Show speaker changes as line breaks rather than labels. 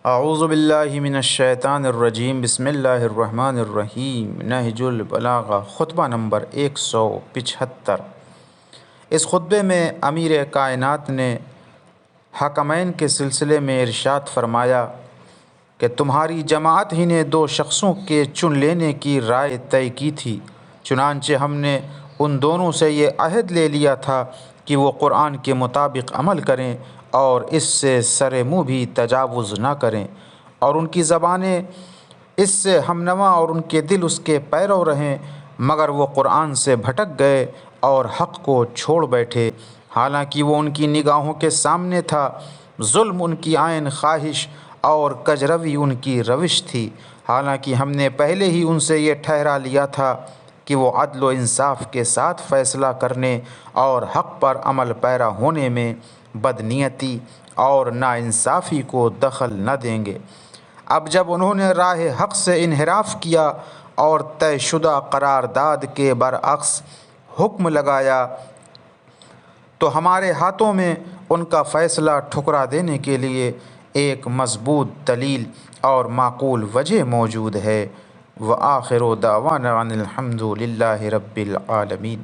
اعوذ باللہ من الشیطان الرجیم، بسم اللہ الرحمن الرحیم۔ نہج البلاغہ، خطبہ نمبر 175۔ اس خطبے میں امیر کائنات نے حکمین کے سلسلے میں ارشاد فرمایا کہ تمہاری جماعت ہی نے دو شخصوں کے چن لینے کی رائے طے کی تھی، چنانچہ ہم نے ان دونوں سے یہ عہد لے لیا تھا کہ وہ قرآن کے مطابق عمل کریں اور اس سے سر منہ بھی تجاوز نہ کریں، اور ان کی زبانیں اس سے ہمنوا اور ان کے دل اس کے پیرو رہیں، مگر وہ قرآن سے بھٹک گئے اور حق کو چھوڑ بیٹھے، حالانکہ وہ ان کی نگاہوں کے سامنے تھا۔ ظلم ان کی عین خواہش اور کجروی ان کی روش تھی، حالانکہ ہم نے پہلے ہی ان سے یہ ٹھہرا لیا تھا کہ وہ عدل و انصاف کے ساتھ فیصلہ کرنے اور حق پر عمل پیرا ہونے میں بدنیتی اور ناانصافی کو دخل نہ دیں گے۔ اب جب انہوں نے راہ حق سے انحراف کیا اور طے شدہ قرارداد کے برعکس حکم لگایا تو ہمارے ہاتھوں میں ان کا فیصلہ ٹھکرا دینے کے لیے ایک مضبوط دلیل اور معقول وجہ موجود ہے۔ وآخر دعوانا ان الحمد للہ رب العالمین۔